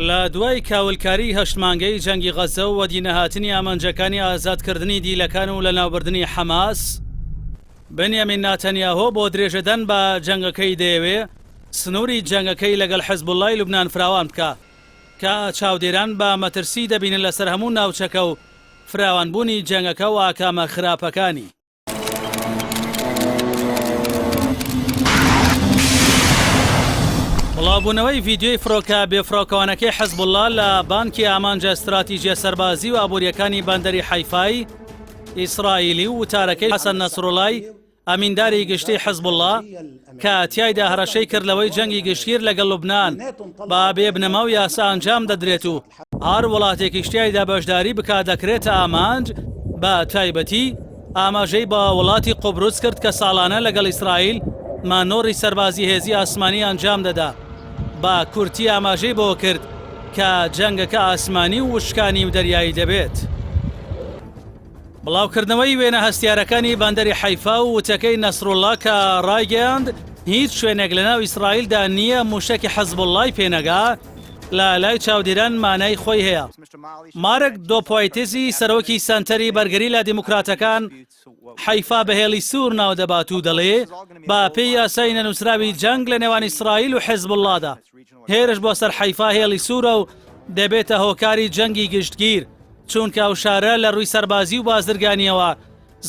لە دوای کاولکاری هەشت مانگەی جەنگی غەزە و وەدینەهاتنی ئامانجەکانی ئازادکردنی دیلەکان و لەناوبردنی حەماس، بنیامین ناتەنیاهۆ بۆ درێژەدەن بە جەنگەکەی دەیەوێ سنووری جەنگەکەی لەگەڵ حیزبوڵڵای لوبنان فراوان بکە کە چاودێران بە مەترسی دەبینن لەسەر هەموو ناوچەکە و فراوانبوونی جەنگەکە و ئاکامە خراپەکانی. بڵاوبوونەوەی ڤیدیۆی فرۆکە بێفڕۆکەوانەکەی حیزبوڵڵا لە بانکی ئامانجە استراتیژیە سەربازی و ئابوووریەکانی بەندەری حەیفای ئیسرائیلی و وتارەکەی حەسەن نەسڕوڵای ئەمینداری گشتی حیزبوڵڵا کە تیایدا هەڕەشەی کردلەوەی جەنگی گشتگیر لەگەڵ لوبنان با بێبنەما و یاسا ئەنجام دەدرێت و هەر وڵاتێکی شتیایدا بەشداری بکات دەکرێتە ئامانج بە تایبەتی ئاماژەی بە وڵاتی قوبروس کرد کە ساڵانە لەگەڵ ئیسرائیل مانۆڕی سەربازی هێزی ئاسمانی ئەنجام دەدا با کورتی ئاماژەی بۆ کرد کە جەنگەکە ئاسمانی و وشکانی و دەریایی دەبێت. بڵاوکردنەوەی وێنە هەستیارەکانی بەندەری حەیفا و وتەکەی نەسڕوڵڵا کە ڕایگەیاند هیچ شوێنێک لەناو ئیسرائیلدا نییە موشەکی حەزبوڵڵای پێنەگا لە لای چاودێران مانای خۆی هەیە. مارک دۆپۆیتزی سەرۆکی سەنتەری بەرگری لە دیموکراتەکان حەیفا بەهێڵی سوور ناو دەبات و دەڵێ با پێی یاسای نەنووسراوی جەنگ لە نێوان ئیسرائیل و حیزبوڵڵادا هێرش بۆ سەر حەیفا هێڵی سوورە و دەبێتە هۆکاری جەنگی گشتگیر چونکە ئەو شارە لە ڕووی سەربازی و بازرگانیەوە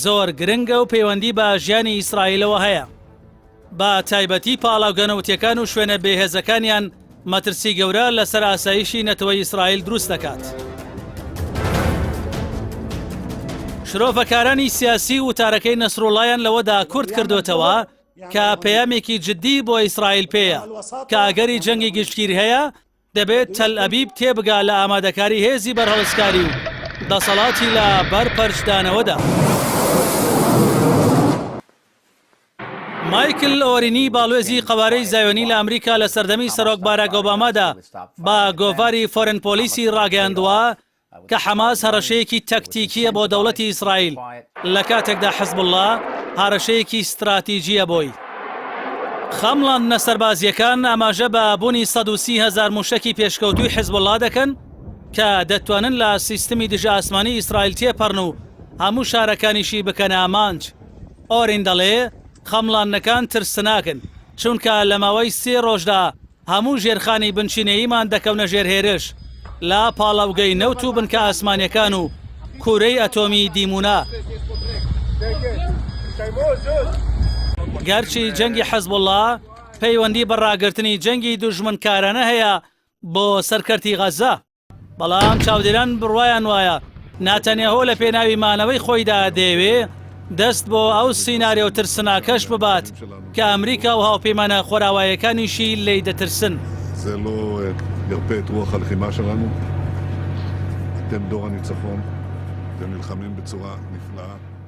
زۆر گرنگە و پەیوەندی بە ژیانی ئیسرائیلەوە هەیە. با تایبەتی پاڵاوگەنەوتیەکان و شوێنە بێهێزەکانیان مەترسی گەورە لەسەر ئاسایشی نەتەوەی ئیسرائیل دروست دەکات. شرۆڤەکارانی سیاسی وتارەکەی نەسڕوڵڵایان لەوەدا کورت کردوتەوە کە پەیامێکی جددی بۆ ئیسرائیل پێیە کە ئەگەری جەنگی گشتگیر هەیە دەبێت تەل ئەبیب تێبگا لە ئامادەکاری هێزی بەرهەڵسکاری و دەسەڵاتی لە بەرپەرشدانەوەدا. مایکل ئۆرینی باڵوێزی قەوارەی زایۆنی لە ئەمریکا لە سەردەمی سەرۆک باراک ئۆبامادا با گۆڤاری فۆرن پۆلیسی ڕاگەیاندووە کە حەماس هەڕەشەیەکی تەکتیکیە بۆ دەوڵەتی ئیسرائیل لە کاتێکدا حیزبوڵڵا هەڕەشەیەکی استراتیژیە بۆی. خەمڵان نەسەربازیەکان ئاماژە بە بوونی 130,000 موشەکی پێشکەوتوی حیزبوڵڵا دەکەن کە دەتوانن لە سیستمی دژە ئاسمانی ئیسرائیل تێپەڕن و هەموو شارەکانیشی بکەنە ئامانج. ئۆرین دەڵێ خەمڵانەکان ترسناکن چونکە لە ماوەی 3 ڕۆژدا هەموو ژێرخانی بنچینەییمان دەکەونە ژێرهێرش لا پاڵاوگەی نەوت و بنکە ئاسمانیەکان و کوورەی ئەتۆمی دیمونا. گەرچی جەنگی حیزبوڵڵا پەیوەندی بە ڕاگررتنی جەنگی دوژمنکارانە هەیە بۆ سەرکەرتی غەزە، بەڵام چاودێران بڕوایان وایە ناتەنیاهۆ لە پێناوی مانەوەی خۆیدا دەیەوێ دەست بۆ ئەو سیناریۆ ترسناکەش ببات کە ئەمریکا و هاوپەیمانە خۆراوایەکانیشی لێی دەترسن. זה לא ירפה את רוח הלחימה שלנו. אתם דור הניצחון, אתם נלחמים בצורה נפלאה.